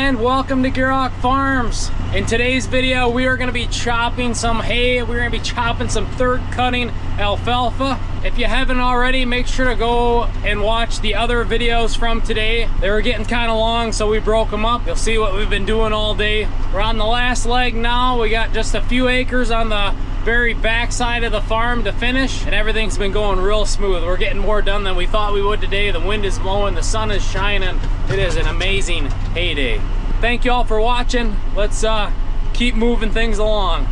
and welcome to Gierach Farms. In today's video, we are going to be chopping some hay. We're going to be chopping some third cutting alfalfa. If you haven't already, make sure to go and watch the other videos from today. They were getting kind of long, so we broke them up. You'll see what we've been doing all day. We're on the last leg now. We got just a few acres on the very back side of the farm to finish, and everything's been going real smooth. We're getting more done than we thought we would today. The wind is blowing, the sun is shining. It is an amazing hay day. Thank you all for watching. Let's keep moving things along.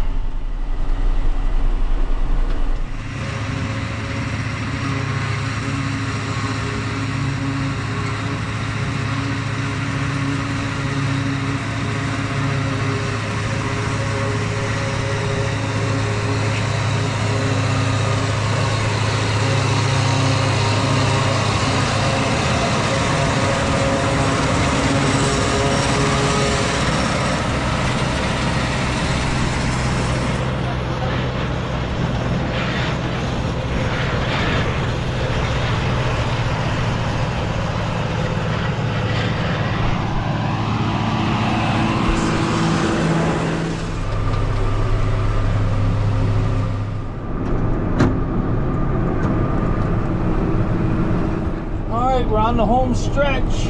We're on the home stretch.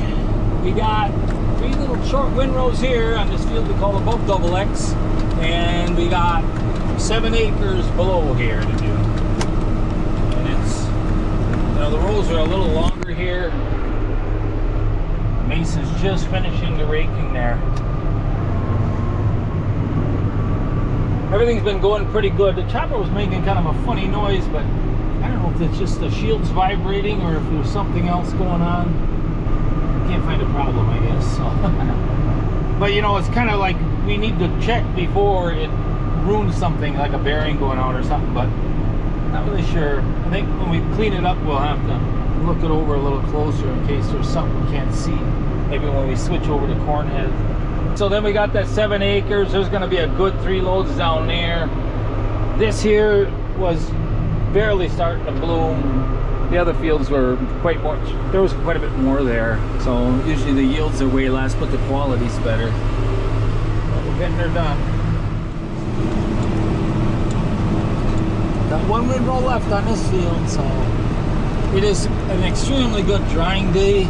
We got 3 little short windrows here on this field we call above double X, and we got 7 acres below here to do. And it's, you know, the rows are a little longer here. Mason's just finishing the raking there. Everything's been going pretty good. The chopper was making kind of a funny noise, but I don't know if it's just the shields vibrating or if there's something else going on. I can't find a problem, I guess. So. But you know, it's kind of like we need to check before it ruins something, like a bearing going out or something, but not really sure. I think when we clean it up, we'll have to look it over a little closer in case there's something we can't see. Maybe when we switch over to corn heads. So then we got that 7 acres. There's going to be a good 3 loads down there. This here was barely starting to bloom. The other fields were quite more, there was quite a bit more there. So usually the yields are way less, but the quality's better. But we're getting her done. Got 1 windrow left on this field, so it is an extremely good drying day.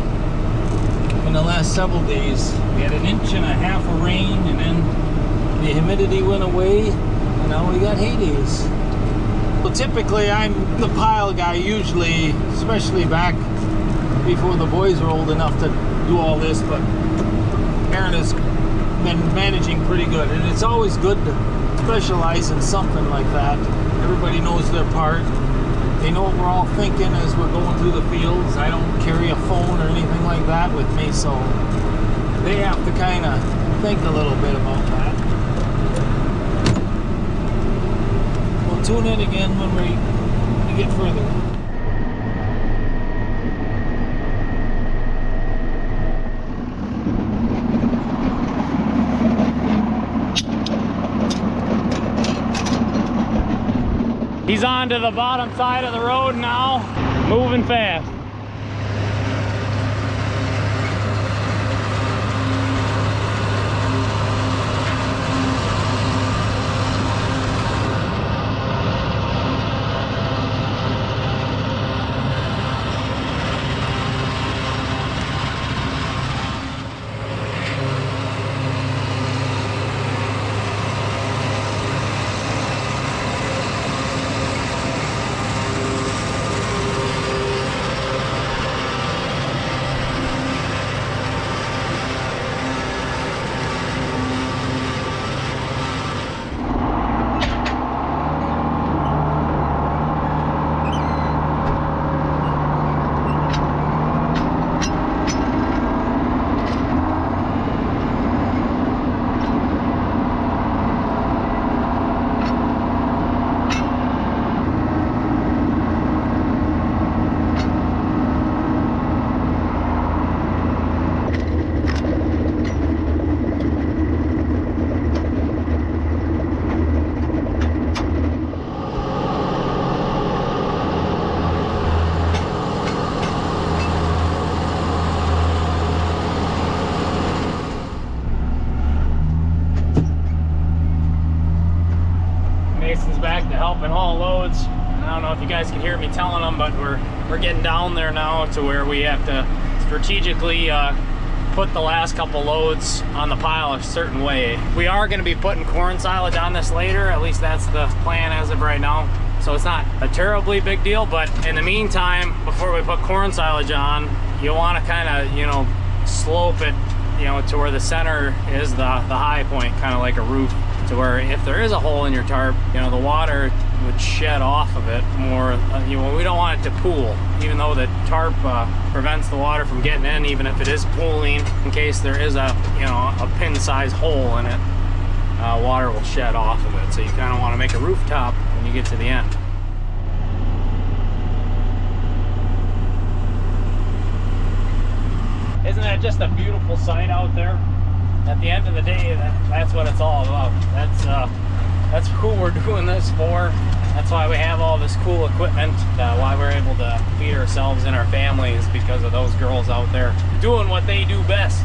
In the last several days, we had 1.5 inches of rain, and then the humidity went away, and now we got hay days. Well, typically I'm the pile guy usually, especially back before the boys were old enough to do all this, but Aaron has been managing pretty good, and it's always good to specialize in something like that. Everybody knows their part. They know what we're all thinking as we're going through the fields. I don't carry a phone or anything like that with me, so they have to kind of think a little bit about that. We'll tune in again when we get further. He's on to the bottom side of the road now, moving fast. Jason's back to helping haul loads. I don't know if you guys can hear me telling them, but we're getting down there now to where we have to strategically put the last couple loads on the pile a certain way. We are going to be putting corn silage on this later, at least that's the plan as of right now. So it's not a terribly big deal, but in the meantime, before we put corn silage on, you want to kind of, you know, slope it, you know, to where the center is the high point, kind of like a roof, to where if there is a hole in your tarp, you know, the water would shed off of it more. You know, we don't want it to pool, even though the tarp prevents the water from getting in, even if it is pooling, in case there is a, you know, a pin-sized hole in it, water will shed off of it. So you kind of want to make a rooftop when you get to the end. Isn't that just a beautiful sight out there? At the end of the day, that's what it's all about. That's who we're doing this for. That's why we have all this cool equipment, why we're able to feed ourselves and our families, because of those girls out there doing what they do best.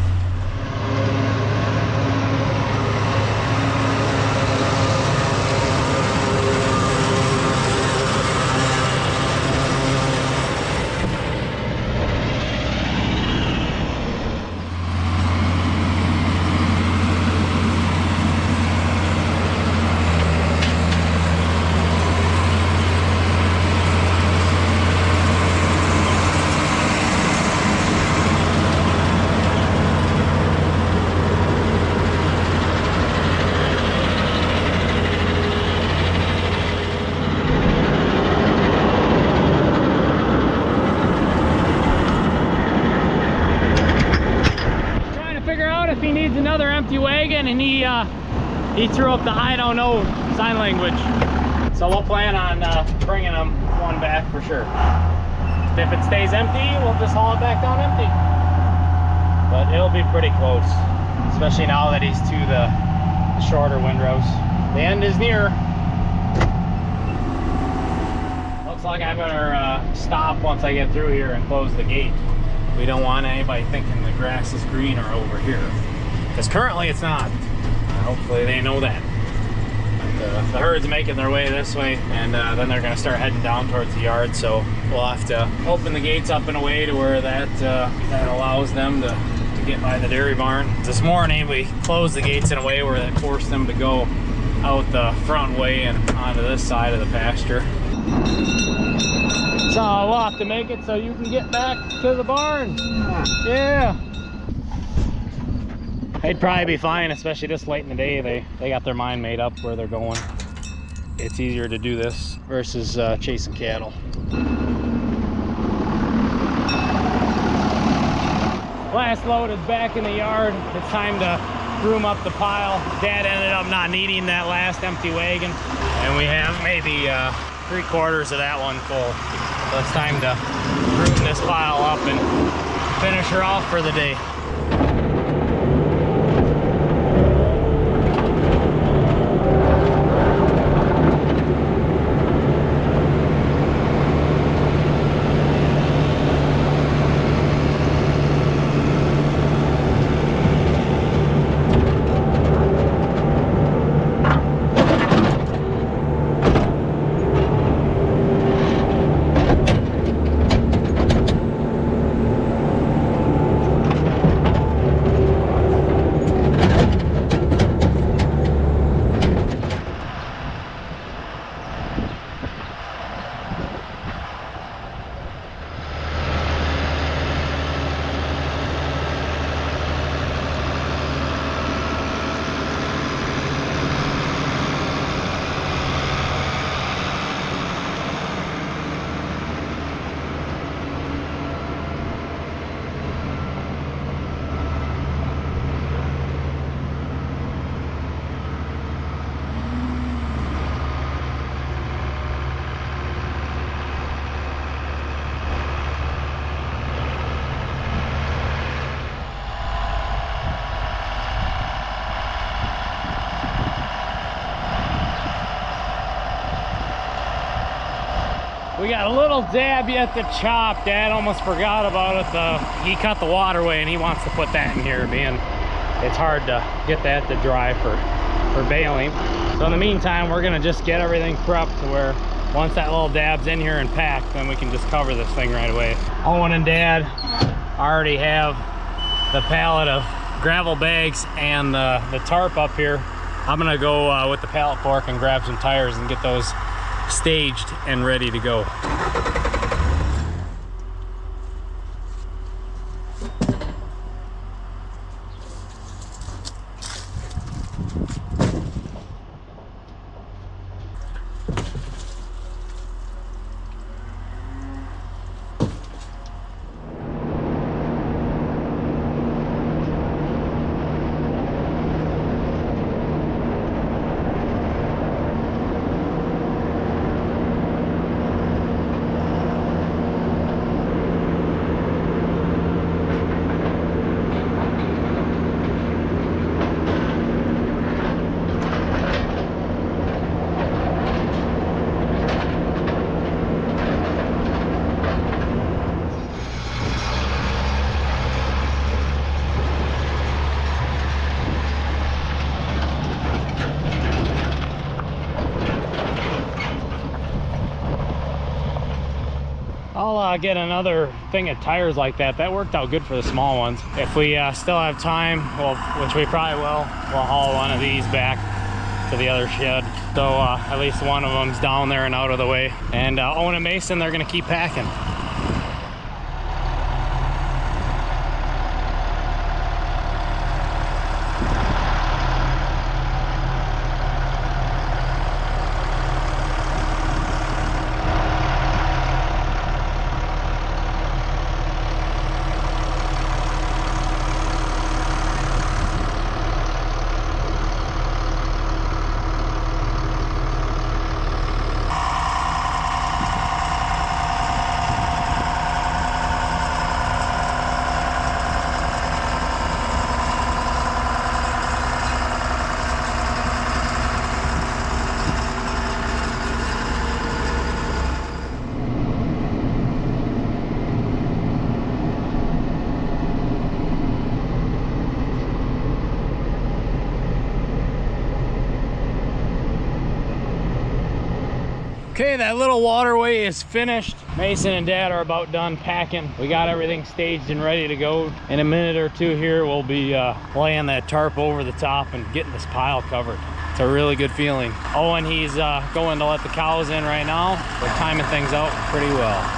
If he needs another empty wagon, and he threw up the I don't know sign language, so we'll plan on bringing him one back for sure. If it stays empty, we'll just haul it back down empty, but it'll be pretty close, especially now that he's to the shorter windrows. The end is near. Looks like I better stop once I get through here and close the gate. We don't want anybody thinking the grass is greener over here, because currently it's not. Hopefully they know that. The herd's making their way this way, and then they're going to start heading down towards the yard, so we'll have to open the gates up in a way to where that allows them to get by the dairy barn. This morning we closed the gates in a way where that forced them to go out the front way and onto this side of the pasture. So we'll have to make it so you can get back to the barn. Yeah. They'd probably be fine, especially this late in the day. They got their mind made up where they're going. It's easier to do this versus chasing cattle. Last load is back in the yard. It's time to room up the pile. Dad ended up not needing that last empty wagon, and we have maybe 3/4 of that one full. So it's time to room this pile up and finish her off for the day. We got a little dab yet to chop. Dad almost forgot about it. He cut the waterway and he wants to put that in here, man. It's hard to get that to dry for for baling. So in the meantime, we're gonna just get everything prepped to where once that little dab's in here and packed, then we can just cover this thing right away. Owen and Dad already have the pallet of gravel bags and the tarp up here. I'm gonna go with the pallet fork and grab some tires and get those staged and ready to go. I'll get another thing of tires like that. That worked out good for the small ones. If we still have time, well, which we probably will, we'll haul one of these back to the other shed. So at least one of them's down there and out of the way. And Owen and Mason, they're gonna keep packing. Okay, that little waterway is finished. Mason and Dad are about done packing. We got everything staged and ready to go. In a minute or two here, we'll be laying that tarp over the top and getting this pile covered. It's a really good feeling. Owen, he's going to let the cows in right now. We're timing things out pretty well.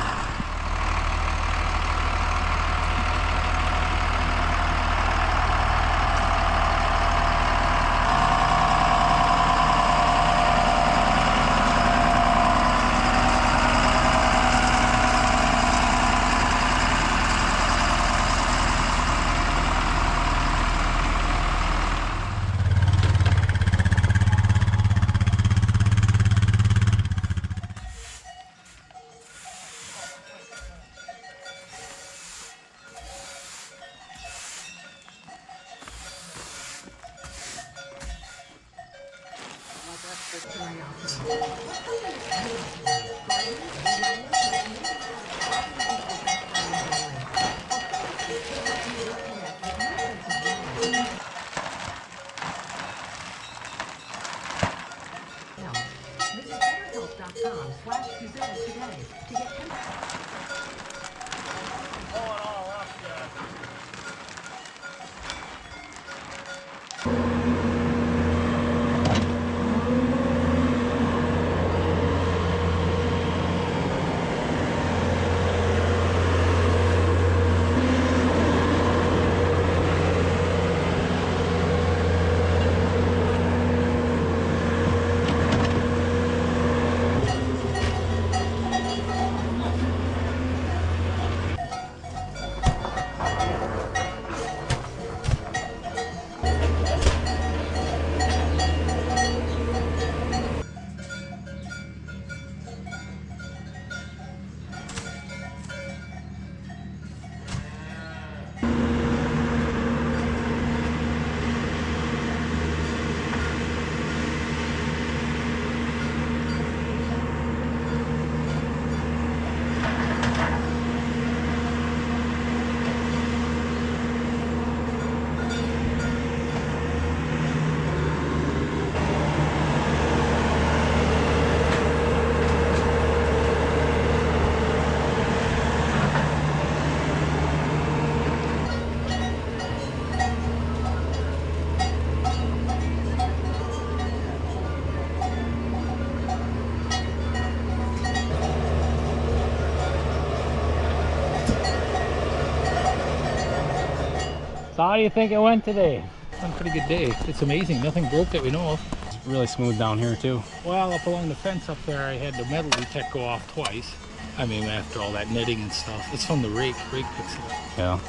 How do you think it went today? It's been a pretty good day. It's amazing. Nothing broke that we know of. It's really smooth down here too. Well, up along the fence up there, I had the metal detect go off twice. I mean, after all that netting and stuff. It's from the rake. Rake picks it up. Yeah.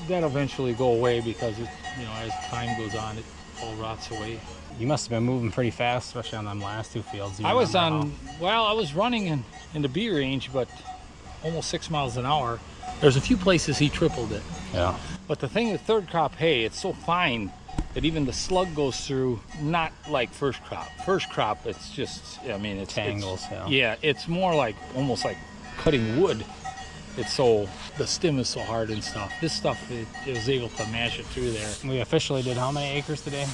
That'll eventually go away because, it, you know, as time goes on, it all rots away. You must have been moving pretty fast, especially on them last 2 fields. I was on, well, I was running in the B range, but almost 6 miles an hour. There's a few places he tripled it. Yeah. But the thing with third crop hay, it's so fine that even the slug goes through, not like first crop. First crop, it's just, I mean, it's Tangles, yeah, it's more like, almost like cutting wood. It's so, the stem is so hard and stuff. This stuff, it was able to mash it through there. We officially did how many acres today?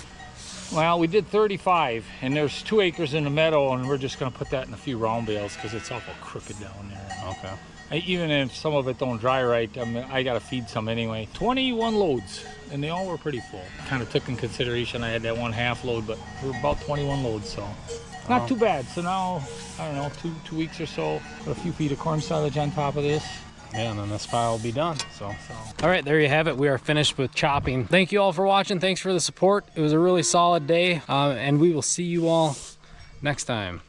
Well, we did 35, and there's 2 acres in the meadow, and we're just gonna put that in a few round bales because it's awful crooked down there. Okay. Even if some of it don't dry right, I gotta feed some anyway. 21 loads, and they all were pretty full. Kind of took in consideration I had that 1/2 load, but we're about 21 loads, so not too bad. So now, I don't know, two weeks or so, put a few feet of corn silage on top of this. Yeah, and then this pile will be done. So. All right, there you have it. We are finished with chopping. Thank you all for watching. Thanks for the support. It was a really solid day, and we will see you all next time.